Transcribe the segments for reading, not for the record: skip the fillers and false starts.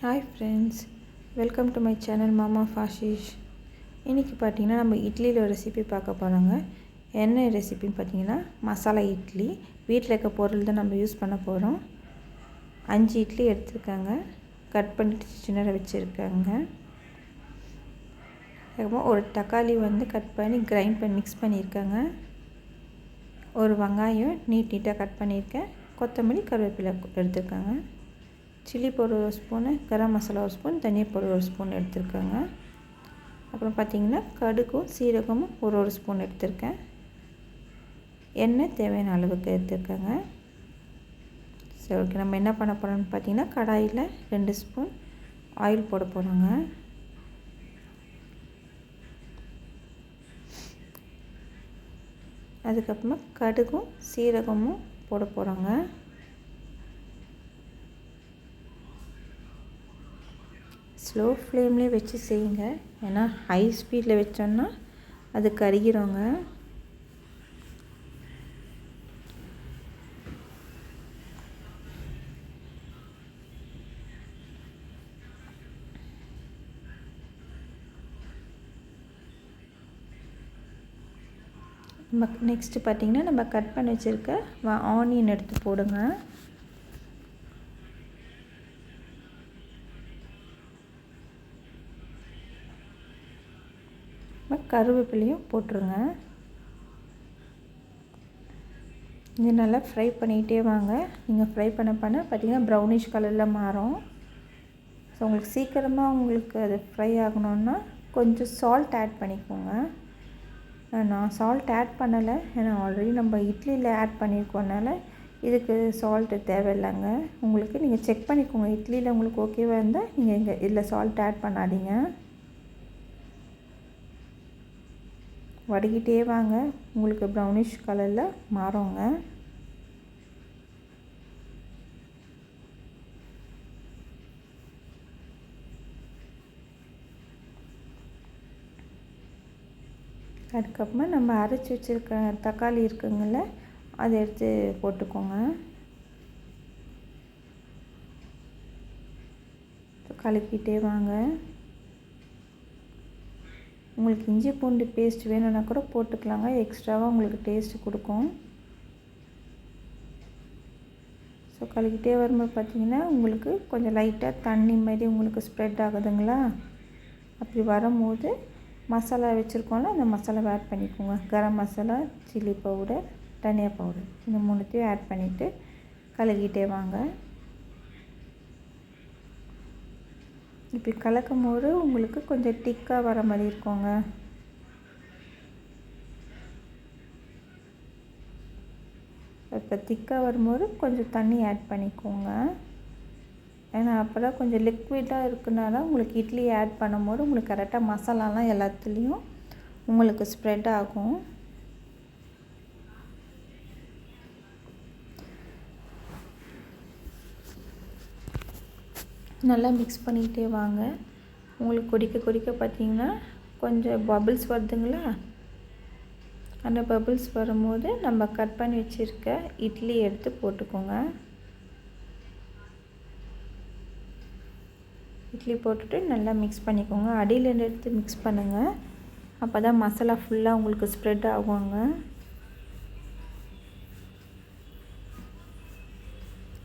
Hi friends, welcome to my channel மாமா ஃபாஷிஷ். இன்றைக்கி பார்த்திங்கன்னா நம்ம இட்லியில் ஒரு ரெசிபி பார்க்க போகிறோங்க. என்ன ரெசிபின்னு பார்த்திங்கன்னா மசாலா இட்லி. வீட்டில் இருக்க பொருள் தான் நம்ம யூஸ் பண்ண போகிறோம். 5 இட்லி எடுத்துருக்காங்க, கட் பண்ணிட்டு சின்னதாக வச்சுருக்காங்க. அதுக்கப்புறம் ஒரு தக்காளி கட் பண்ணி கிரைண்ட் பண்ணி மிக்ஸ் பண்ணியிருக்காங்க. ஒரு வெங்காயம் நீட்டாக கட் பண்ணியிருக்கேன். கொத்தமல்லி கருவேப்பிலை எடுத்துருக்காங்க. Chilli powder 1 spoon, garam masala 1 spoon, தனியா பவுடர் 1 ஸ்பூன் எடுத்துருக்காங்க. அப்புறம் பார்த்திங்கன்னா கடுகும் சீரகமும் ஒரு ஸ்பூன் எடுத்துருக்கேன். எண்ணெய் தேவையான அளவுக்கு எடுத்துருக்காங்க. சரி, ஓகே. நம்ம என்ன பண்ண போகிறோம்னு பார்த்திங்கன்னா கடாயில் 2 ஸ்பூன் ஆயில் போட போகிறோங்க. அதுக்கப்புறமா கடுகும் சீரகமும் போட போகிறோங்க. ஸ்லோ ஃப்ளேம்லேயே வச்சு செய்யுங்க, ஏன்னா ஹை ஸ்பீடில் வச்சோன்னா அது கருகிரோங்க. நெக்ஸ்ட்டு பார்த்திங்கன்னா நம்ம கட் பண்ணி வச்சுருக்க ஆனியன் எடுத்து போடுங்க. கருவேப்பிலையும் போட்டுருங்க. இது நல்லா ஃப்ரை பண்ணிகிட்டே வாங்க. நீங்கள் ஃப்ரை பண்ண பார்த்திங்கன்னா ப்ரௌனிஷ் கலரில் மாறும். ஸோ உங்களுக்கு சீக்கிரமாக அது ஃப்ரை ஆகணுன்னா கொஞ்சம் சால்ட் ஆட் பண்ணிக்கோங்க. நான் சால்ட் ஆட் பண்ணலை, ஏன்னா ஆல்ரெடி நம்ம இட்லியில் ஆட் பண்ணியிருக்கோனால இதுக்கு சால்ட்டு தேவையில்லைங்க. நீங்கள் செக் பண்ணிக்கோங்க. இட்லியில் உங்களுக்கு ஓகேவாக இருந்தால் நீங்கள் இதில் சால்ட் ஆட் பண்ணாதீங்க. வதக்கிட்டே வாங்க, உங்களுக்கு ப்ரௌனிஷ் கலரில் மாறுங்க. அதுக்கப்புறமா நம்ம அரைச்சி வச்சுருக்க தக்காளி இருக்குங்கள்ல, அதை எடுத்து போட்டுக்கோங்க. கலக்கிட்டே வாங்க. உங்களுக்கு இஞ்சி பூண்டு பேஸ்ட் வேணும்னா கூட போட்டுக்கலாங்க, எக்ஸ்ட்ராவாக உங்களுக்கு டேஸ்ட்டு கொடுக்கும். ஸோ கலக்கிட்டே வரும்போது பார்த்திங்கன்னா உங்களுக்கு கொஞ்சம் லைட்டாக தண்ணி மாதிரி உங்களுக்கு ஸ்ப்ரெட் ஆகுதுங்களா. அப்படி வரும்போது மசாலா வச்சுருக்கோம்ல, அந்த மசாலாவை ஆட் பண்ணிக்கோங்க. கரம் மசாலா, சில்லி பவுடர், தனியா பவுடர், இந்த 3த்தையும் ஆட் பண்ணிவிட்டு கலக்கிட்டே வாங்க. இப்படி கலக்கும் போது உங்களுக்கு கொஞ்சம் திக்காக வர மாதிரி இருக்குங்க. இப்போ திக்காக வரும்போது கொஞ்சம் தண்ணி ஆட் பண்ணிக்கோங்க. ஏன்னா அப்போ தான் கொஞ்சம் லிக்விடாக இருக்குனால உங்களுக்கு இட்லி ஆட் பண்ணும்போது உங்களுக்கு கரெக்டாக மசாலாலாம் எல்லாத்துலேயும் உங்களுக்கு ஸ்ப்ரெட் ஆகும். நல்லா மிக்ஸ் பண்ணிகிட்டே வாங்க. உங்களுக்கு கொதிக்க பார்த்திங்கன்னா கொஞ்சம் பபிள்ஸ் வருதுங்களா. அந்த பபிள்ஸ் வரும்போது நம்ம கட் பண்ணி வச்சுருக்க இட்லி எடுத்து போட்டுக்கோங்க. இட்லி போட்டுட்டு நல்லா மிக்ஸ் பண்ணிக்கோங்க. அடியிலேருந்து எடுத்து மிக்ஸ் பண்ணுங்கள், அப்போ தான் மசாலா ஃபுல்லாக உங்களுக்கு ஸ்ப்ரெட் ஆகுங்க.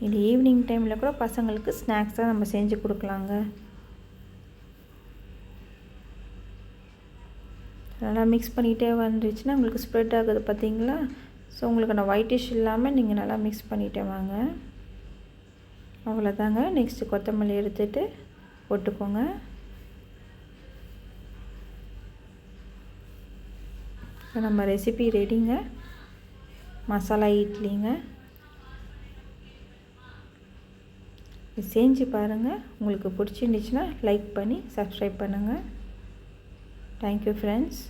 இது ஈவினிங் டைமில் கூட பசங்களுக்கு ஸ்நாக்ஸாக நம்ம செஞ்சு கொடுக்கலாங்க. நல்லா மிக்ஸ் பண்ணிகிட்டே வந்துச்சுன்னா உங்களுக்கு ஸ்ப்ரெட் ஆகுது பார்த்திங்களா. ஸோ உங்களுக்கு அந்த ஒயிட்டிஷ் இல்லாமல் நீங்கள் நல்லா மிக்ஸ் பண்ணிகிட்டே வாங்க. அவ்வளோதாங்க. நெக்ஸ்ட்டு கொத்தமல்லி எடுத்துகிட்டு போட்டுக்கோங்க. நம்ம ரெசிபி ரெடிங்க, மசாலா இட்லிங்க. செஞ்சு பாருங்கள். உங்களுக்கு பிடிச்சிருந்துச்சுன்னா லைக் பண்ணி சப்ஸ்கிரைப் பண்ணுங்கள். Thank you friends.